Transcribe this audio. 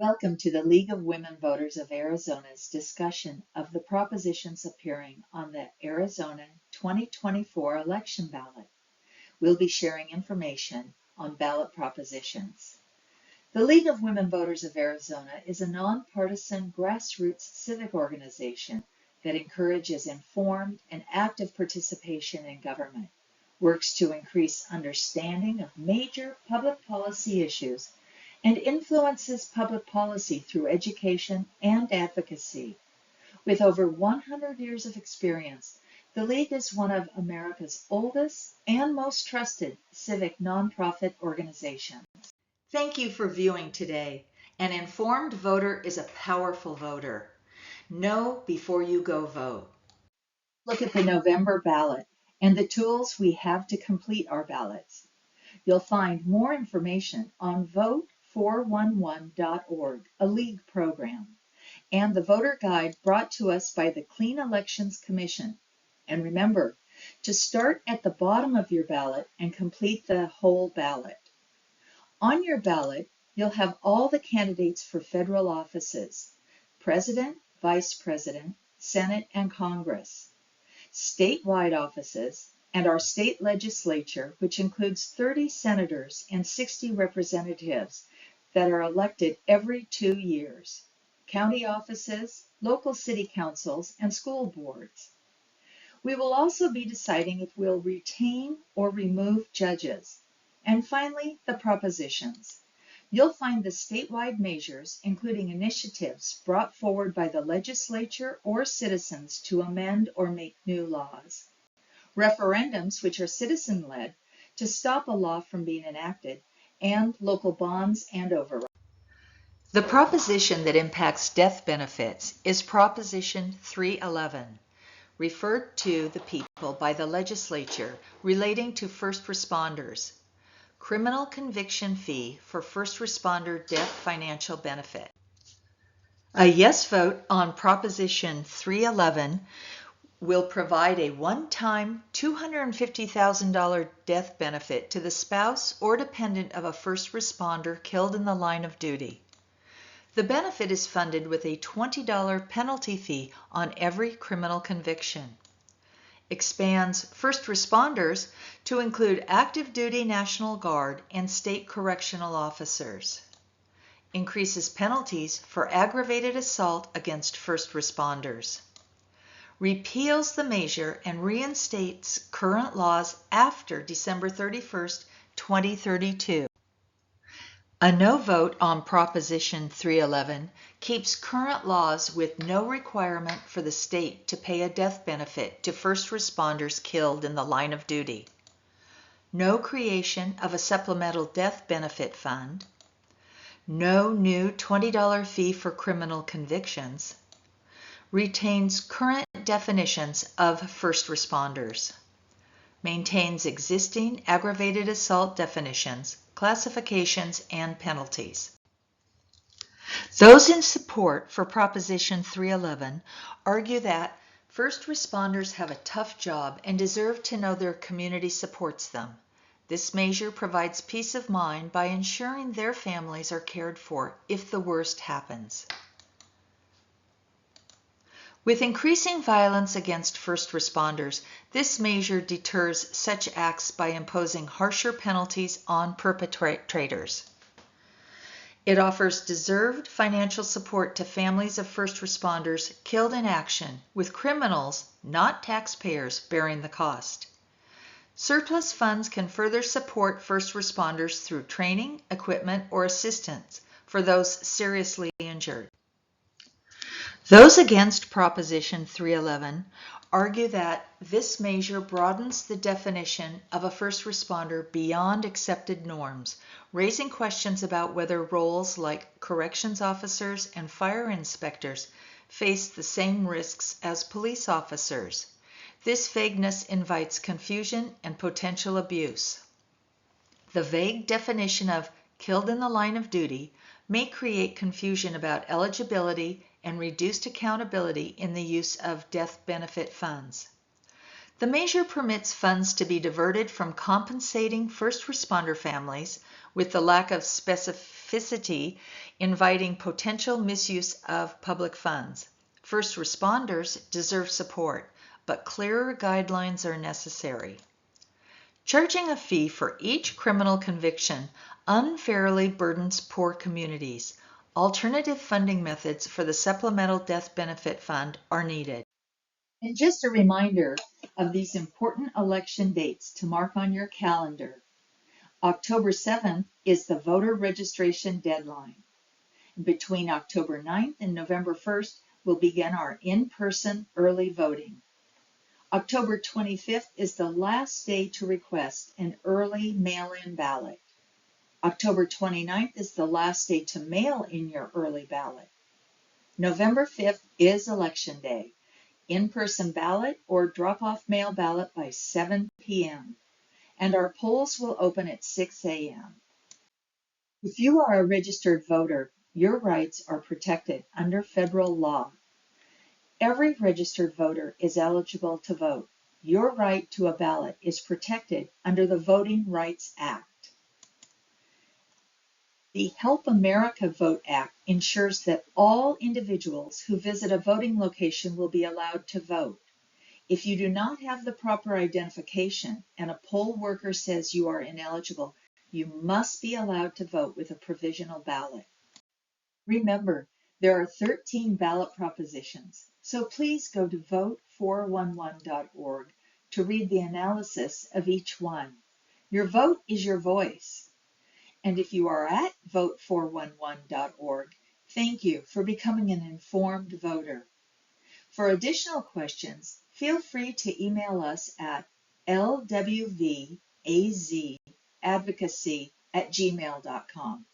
Welcome to the League of Women Voters of Arizona's discussion of the propositions appearing on the Arizona 2024 election ballot. We'll be sharing information on ballot propositions. The League of Women Voters of Arizona is a nonpartisan grassroots civic organization that encourages informed and active participation in government, works to increase understanding of major public policy issues, and influences public policy through education and advocacy. With over 100 years of experience, the League is one of America's oldest and most trusted civic nonprofit organizations. Thank you for viewing today. An informed voter is a powerful voter. Know before you go vote. Look at the November ballot and the tools we have to complete our ballots. You'll find more information on vote411.org, a League program, and the voter guide brought to us by the Clean Elections Commission. And remember to start at the bottom of your ballot and complete the whole ballot. On your ballot, you'll have all the candidates for federal offices: President, Vice President, Senate, and Congress, statewide offices, and our state legislature, which includes 30 senators and 60 representatives that are elected every 2 years, county offices, local city councils, and school boards. We will also be deciding if we'll retain or remove judges. And finally, the propositions. You'll find the statewide measures, including initiatives brought forward by the legislature or citizens to amend or make new laws, referendums, which are citizen-led, to stop a law from being enacted, and local bonds and overrides. The proposition that impacts death benefits is Proposition 311, referred to the people by the legislature relating to first responders. Criminal conviction fee for first responder death financial benefit. A yes vote on Proposition 311 will provide a one-time $250,000 death benefit to the spouse or dependent of a first responder killed in the line of duty. The benefit is funded with a $20 penalty fee on every criminal conviction. Expands first responders to include active duty National Guard and state correctional officers. Increases penalties for aggravated assault against first responders. Repeals the measure and reinstates current laws after December 31st, 2032. A no vote on Proposition 311 keeps current laws with no requirement for the state to pay a death benefit to first responders killed in the line of duty. No creation of a supplemental death benefit fund. No new $20 fee for criminal convictions. Retains current definitions of first responders. Maintains existing aggravated assault definitions, classifications, and penalties. Those in support for Proposition 311 argue that first responders have a tough job and deserve to know their community supports them. This measure provides peace of mind by ensuring their families are cared for if the worst happens. With increasing violence against first responders, this measure deters such acts by imposing harsher penalties on perpetrators. It offers deserved financial support to families of first responders killed in action, with criminals, not taxpayers, bearing the cost. Surplus funds can further support first responders through training, equipment, or assistance for those seriously injured. Those against Proposition 311 argue that this measure broadens the definition of a first responder beyond accepted norms, raising questions about whether roles like corrections officers and fire inspectors face the same risks as police officers. This vagueness invites confusion and potential abuse. The vague definition of killed in the line of duty may create confusion about eligibility and reduced accountability in the use of death benefit funds. The measure permits funds to be diverted from compensating first responder families with the lack of specificity specificity, inviting potential misuse of public funds. First responders deserve support, but clearer guidelines are necessary. Charging a fee for each criminal conviction unfairly burdens poor communities. Alternative funding methods for the Supplemental Death Benefit Fund are needed. And just a reminder of these important election dates to mark on your calendar. October 7th is the voter registration deadline. Between October 9th and November 1st, we'll begin our in-person early voting. October 25th is the last day to request an early mail-in ballot. October 29th is the last day to mail in your early ballot. November 5th is Election Day. In-person ballot or drop-off mail ballot by 7 p.m. And our polls will open at 6 a.m. If you are a registered voter, your rights are protected under federal law. Every registered voter is eligible to vote. Your right to a ballot is protected under the Voting Rights Act. The Help America Vote Act ensures that all individuals who visit a voting location will be allowed to vote. If you do not have the proper identification and a poll worker says you are ineligible, you must be allowed to vote with a provisional ballot. Remember, there are 13 ballot propositions, so please go to vote411.org to read the analysis of each one. Your vote is your voice. And if you are at vote411.org, thank you for becoming an informed voter. For additional questions, feel free to email us at lwvazadvocacy@gmail.com.